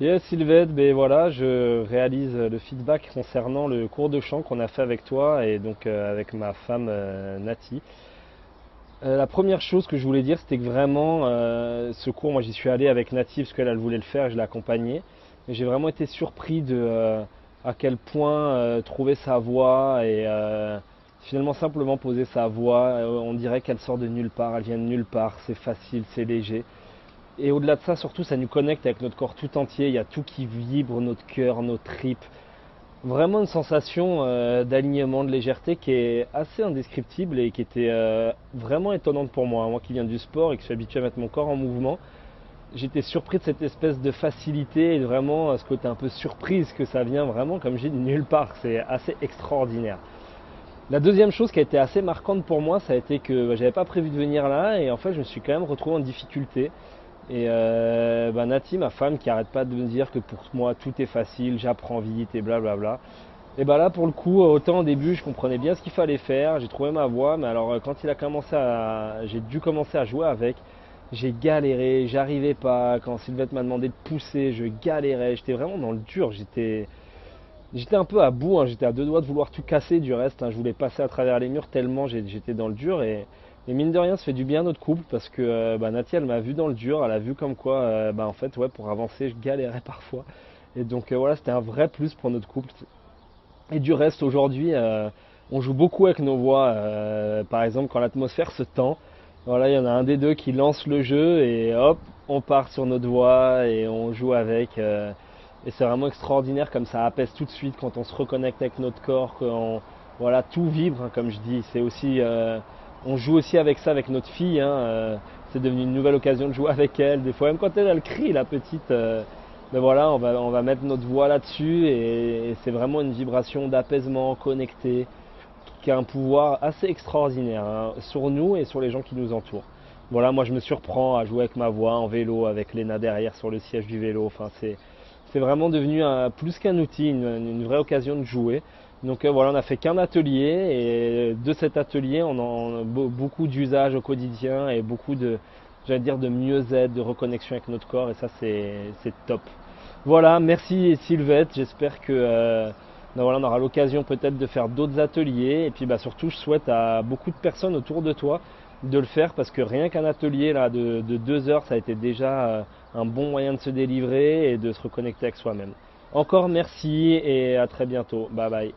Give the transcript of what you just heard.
Yes, Sylvette, ben voilà, je réalise le feedback concernant le cours de chant qu'on a fait avec toi et donc avec ma femme Nati. La première chose que je voulais dire, c'était que vraiment, ce cours, moi j'y suis allé avec Nati parce qu'elle elle voulait le faire et je l'ai accompagnée. Mais j'ai vraiment été surpris de à quel point trouver sa voix et finalement simplement poser sa voix, on dirait qu'elle sort de nulle part, elle vient de nulle part, c'est facile, c'est léger. Et au-delà de ça, surtout, ça nous connecte avec notre corps tout entier. Il y a tout qui vibre, notre cœur, nos tripes. Vraiment une sensation d'alignement, de légèreté qui est assez indescriptible et qui était vraiment étonnante pour moi. Moi qui viens du sport et qui suis habitué à mettre mon corps en mouvement, j'étais surpris de cette espèce de facilité et de vraiment ce côté un peu surprise que ça vient vraiment, comme j'ai dit, de nulle part. C'est assez extraordinaire. La deuxième chose qui a été assez marquante pour moi, ça a été que j'avais pas prévu de venir là et en fait je me suis quand même retrouvé en difficulté. Et Nati, ma femme, qui arrête pas de me dire que pour moi tout est facile, j'apprends vite et blablabla. Et bah là pour le coup, autant au début je comprenais bien ce qu'il fallait faire, j'ai trouvé ma voie, mais alors quand il a commencé à. J'ai dû commencer à jouer avec, j'ai galéré, j'arrivais pas. Quand Sylvette m'a demandé de pousser, je galérais, j'étais vraiment dans le dur, j'étais un peu à bout, hein, j'étais à deux doigts de vouloir tout casser du reste, hein, je voulais passer à travers les murs tellement j'étais dans le dur et mine de rien ça fait du bien à notre couple parce que Nathia elle m'a vu dans le dur, elle a vu comme quoi en fait ouais pour avancer je galérais parfois et donc voilà c'était un vrai plus pour notre couple et du reste aujourd'hui on joue beaucoup avec nos voix, par exemple quand l'atmosphère se tend, voilà il y en a un des deux qui lance le jeu et hop on part sur notre voix et on joue avec. Et c'est vraiment extraordinaire comme ça apaise tout de suite quand on se reconnecte avec notre corps, quand voilà tout vibre hein, comme je dis. C'est aussi, on joue aussi avec ça avec notre fille. Hein, c'est devenu une nouvelle occasion de jouer avec elle. Des fois même quand elle crie la petite, ben voilà on va mettre notre voix là-dessus et c'est vraiment une vibration d'apaisement connecté qui a un pouvoir assez extraordinaire hein, sur nous et sur les gens qui nous entourent. Voilà, moi je me surprends à jouer avec ma voix en vélo, avec Léna derrière sur le siège du vélo. Enfin, c'est vraiment devenu plus qu'un outil, une vraie occasion de jouer. Donc voilà, on a fait qu'un atelier et de cet atelier, on a beaucoup d'usages au quotidien et beaucoup de, j'allais dire, de mieux-être, de reconnexion avec notre corps et ça c'est top. Voilà, merci Sylvette, j'espère que voilà, on aura l'occasion peut-être de faire d'autres ateliers et puis surtout je souhaite à beaucoup de personnes autour de toi de le faire parce que rien qu'un atelier là de 2 heures ça a été déjà un bon moyen de se délivrer et de se reconnecter avec soi-même. Encore merci et à très bientôt. Bye bye.